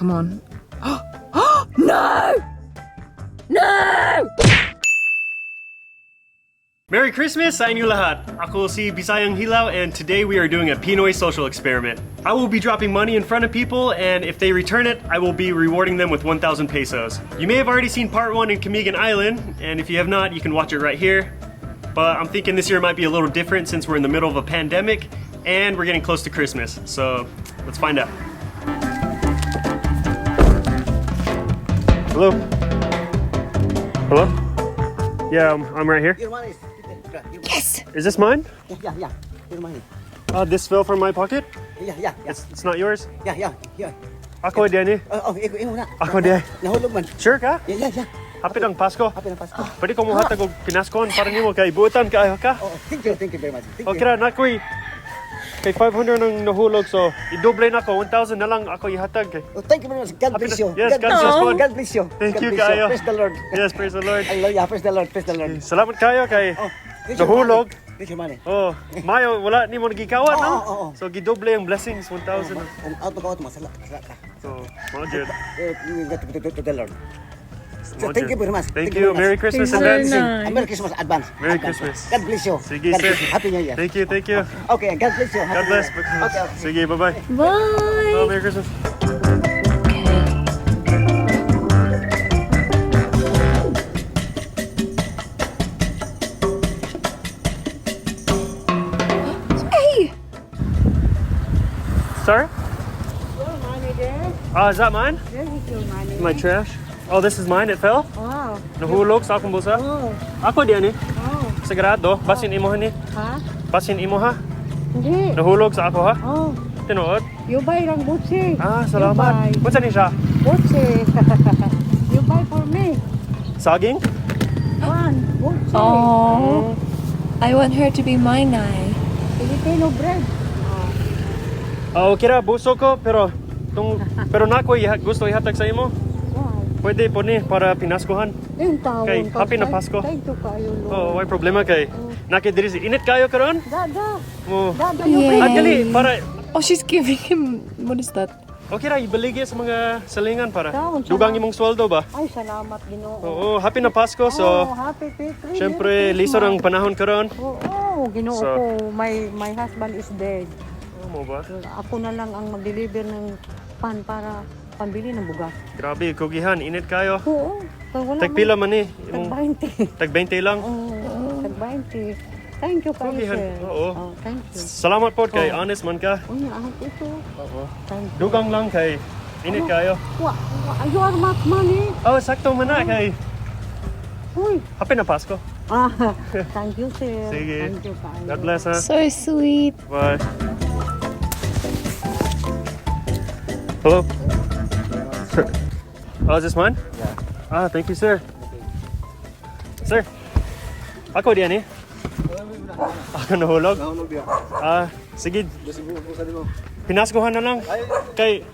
Come on. No! No! Merry Christmas sa inyo lahat! Ako si Bisayang Hilaw and today we are doing a Pinoy Social Experiment. I will be dropping money in front of people and if they return it, I will be rewarding them with 1,000 pesos. You may have already seen part 1 in Camigan Island and if you have not, you can watch it right here. But I'm thinking this year might be a little different since we're in the middle of a pandemic and we're getting close to Christmas. So let's find out. Hello? Hello? Yeah, I'm right here. Your money is... Yes! Is this mine? Yeah. Your money. This fell from my pocket? Yeah. It's not yours? Yeah. Ako din eh. Ikaw na. Ako din. Nahulog man. Sure ka? Yeah. Happy ng Pasko. Happy na Pasko. Pwede ko mong hatag og pinaskon para nimo kay buutan kaayo ka? Thank you very much. Okay ra na koy. Kay 500 nang nahulog so i-double na ko 1,000 na lang ako ihatag kay. Thank you very much. God bless you. Yes, God bless you. God bless you. Thank you kaayo. Praise the Lord. Yes, praise the Lord. Hallelujah. Praise the Lord. Salamat kaayo kay This your nahulog. money. This your money. Mayo wala nimo nagikawat no? Oo. So gidoble ang blessings 1,000. Out masala. So, mga good. You got to the Lord. Mga Thank good. you very much. Thank you. Merry Christmas Thank advance. you. Merry Christmas advance. Merry Christmas. God bless you. Sige, God sir. bless you. Happy New Year. Thank you. Okay, God bless you. God bless. Okay. Sige, bye-bye. Bye! Oh, Merry Christmas. Hey! Sorry? Your money there? Is that mine? There is your money. My trash? Oh, this is mine? It fell? Wow. Nahulog sa akong bulsa? Oh. Ako diyan eh. Oh. Sagrado. Basin imo ni. Ha? Basin imo ha. Hindi. Nahulog sa ako ha. Oh. Tinuod? You buy lang butsi. Salamat. You buy. What's ni siya? Butsi. You buy for me. Saging? One. Butsi. Oh, I want her to be my nai. Filipino bread. Kira buso ko pero na ko gusto ihatag sa imo. Wow. Pwede po ni para pinaskuhan. Yung tawon. Kay, happy na Pasko. Thank you kayo, Lord. May problema kay. Nakidiri si init kayo karon? Dada. Mo. You Yeah. bring. Dali para Oh, she's giving him. What is that? okay ra ibaligya sa mga salingan para Taon, dugang imong sweldo ba? Ay, salamat, Ginoo. Oo, happy na Pasko so Happy Christmas. syempre lisod ang panahon karon. Oo, Ginoo So- ko. My husband is dead. Mo ba? Ako na lang ang mag-deliver ng pan para pambili ng bugas. Grabe, kugihan, init kayo. Oo. So wala Tagpila man ni? Tag Imong 20. tag 20 lang. Oo, tag 20. Thank you kayo, Kugihan, sir. oo. Oh, thank you. Salamat po kay honest man ka. Uy, ahot ito. Thank you. Dugang lang kay init kayo. You are not money. Oh, sakto man na kay. Uy. Happy na Pasko. Thank you, sir. Sige. Thank you kayo. God bless ha. So sweet. Bye. Hello. Sir. Is this mine? Yeah. Thank you, sir. Sir. Ako diyan eh. Ako nahulog? Nahulog dia. Sige. Pinaskuhan na lang. Kay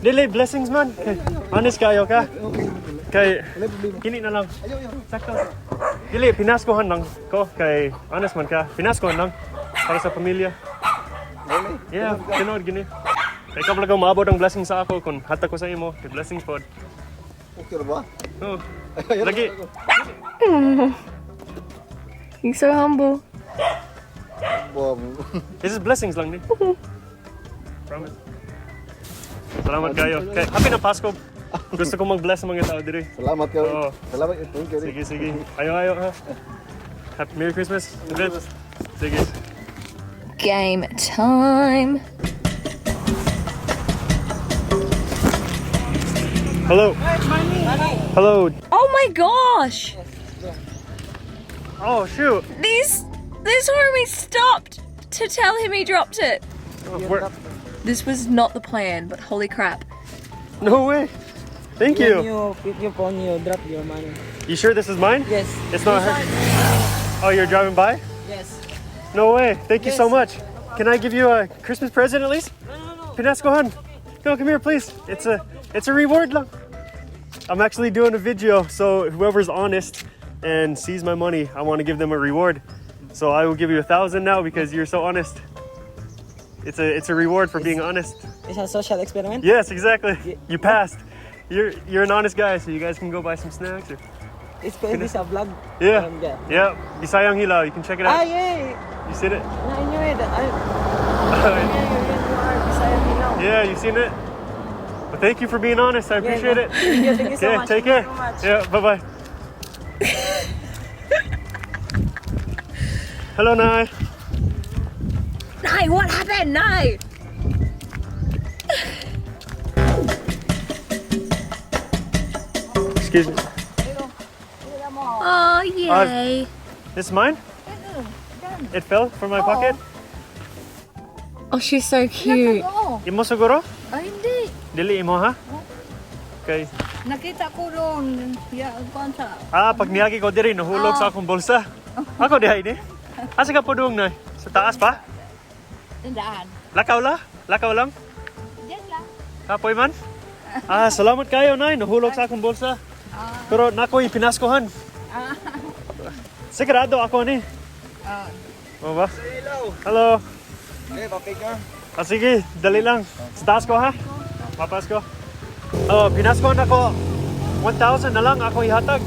dili blessings man. Kay honest kayo ka. Kay kini na lang. Sakto. Dili pinaskuhan lang ko kay honest man ka. Pinaskuhan lang para sa pamilya. Yeah, tinood gini. Kay kapag maabot ang blessing sa ako kung hatag ko sa imo, kay blessings pod. Okay ba? Oh. Lagi. You're so humble. This is blessings lang ni. Promise. Salamat kayo. Kay happy na Pasko. Gusto ko mag-bless sa mga tao diri. Salamat kayo. Oo. Salamat. Thank you. Sige. Ayo ha. Happy Merry Christmas. Sige. Game time. Hello. Hello. Oh my gosh! Oh shoot. This homie stopped to tell him he dropped it. This was not the plan, but holy crap. No way. Thank you. Pick your phone, you drop your money. You sure this is mine? Yes. It's not her. Oh, you're driving by? Yes. No way. Thank you so much. Can I give you a Christmas present at least? No. Pinaskohan. No, come here, please. It's a reward lang. I'm actually doing a video, so whoever's honest and sees my money, I want to give them a reward. So I will give you 1,000 now because you're so honest. It's a reward for being honest. It's a social experiment. Yes, exactly. You passed. You're an honest guy, so you guys can go buy some snacks. Or... It's called this a vlog. Yeah. Yeah. Yeah. Bisayang Hilaw. You can check it out. Ah, yeah. You seen it? I knew it. Bisayang Hilaw. Yeah, you seen it? Well, thank you for being honest. I appreciate it. Thank you so Okay, much. take Thank care. you so much. Yeah, bye-bye. Hello, Nai. Nai, what happened? Nai! Excuse me. Oh, yay. This is mine? It fell from my pocket? Oh, she's so cute. Imo siguro? Ay, hindi. Dili imo ha? Okay. Nakita ko doon. Kwansa. Pag niyagi ko diri, nahulog sa akong bulsa. Ako dihay ni. Asa ka po doon, Nay? Sa taas pa? Tandaan. Lakaw la? Lakaw lang? Diyan lang. Kapoy man? Salamat kayo, Nay. Nahulog sa akong bulsa. Pero nako'y pinaskohan. Sigurado ako ni. O ba? Hello. Okay, pa-picture. Sige, dali lang. Sa taas ko ha? Papas ko. Pinaskohan ako. 1,000 na lang ako ihatag.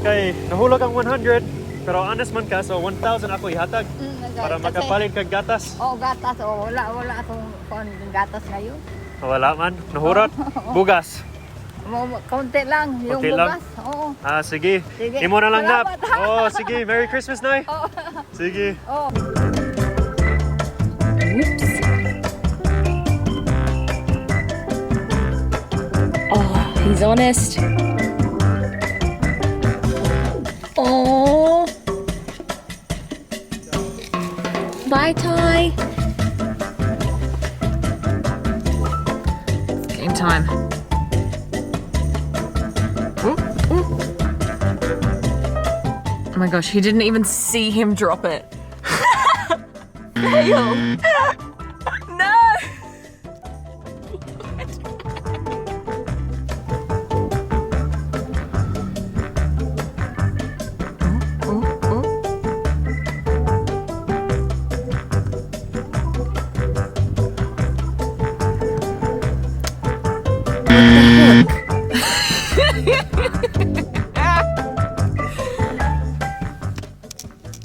Kay nahulog ang 100. Pero honest man ka, so 1,000 ako ihatag. Para makapalit kag gatas. Gatas. Wala akong gatas ngayon. Wala man. Nahurot. Bugas. Konti lang. Yung Konti lang? bugas. Oo. Sige. Sige. Imo na lang na. Salamat, ha? Sige. Merry Christmas, Nay. Sige. Oo. Oh, he's honest. Oh. Bye, Ty. Game time. Oh my gosh, he didn't even see him drop it. Fail. No.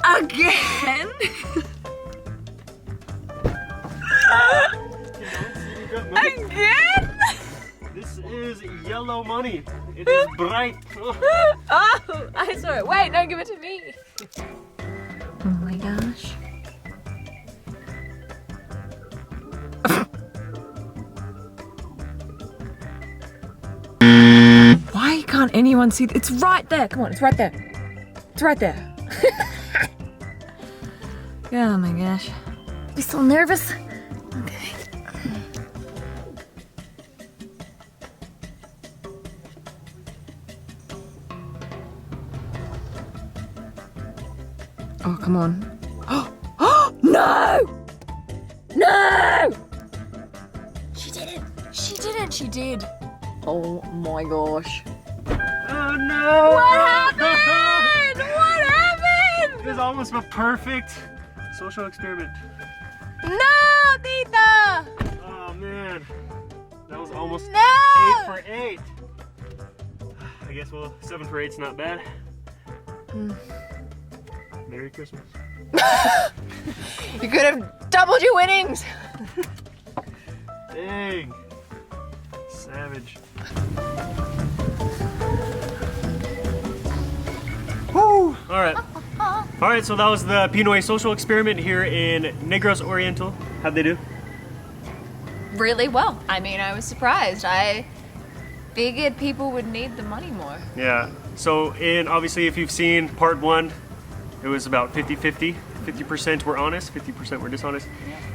Again? Again? This is yellow money. It is bright. Oh, I saw it. Wait, don't give it to me. Oh my gosh. Why can't anyone see? It's right there. Come on, it's right there. It's right there. Oh my gosh. Be so nervous. Okay. Oh, come on. Oh, no! No! She didn't. She didn't. She did. Oh my gosh. Oh no! What happened? What happened? It is almost a perfect social experiment. No, Tita! Oh man. That was almost No! 8 for 8. I guess, well, 7 for 8's not bad. Merry Christmas. You could have doubled your winnings. Dang. Savage. Woo! Alright. Alright, so that was the Pinoy Social Experiment here in Negros Oriental. How'd they do? Really well. I mean, I was surprised. I figured people would need the money more. Yeah. So, obviously, if you've seen part 1, it was about 50-50. 50% were honest, 50% were dishonest.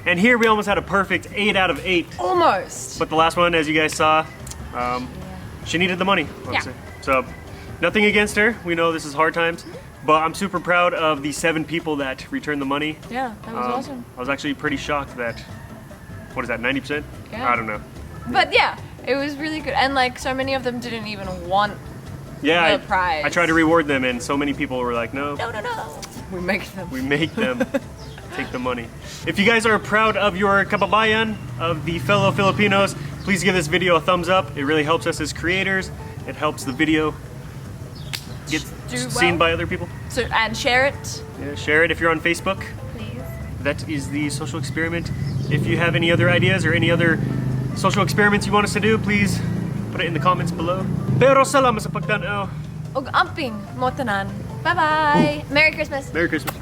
And here we almost had a perfect 8 out of 8. Almost. But the last one, as you guys saw, she needed the money, obviously. So, nothing against her. We know this is hard times. But I'm super proud of the 7 people that returned the money. Yeah, that was awesome. I was actually pretty shocked that, what is that, 90%? Yeah. I don't know. But yeah, it was really good. And like so many of them didn't even want Yeah, the prize. I tried to reward them and so many people were like, no, No. We make them. we make them. take the money. If you guys are proud of your kababayan, of the fellow Filipinos, please give this video a thumbs up. It really helps us as creators. It helps the video get seen by other people. So, and share it. Yeah, share it if you're on Facebook. Please. That is the social experiment. If you have any other ideas or any other social experiments you want us to do, please put it in the comments below. Pero salamat sa pagtanaw. Og amping mo tanan. Bye-bye. Merry Christmas. Merry Christmas.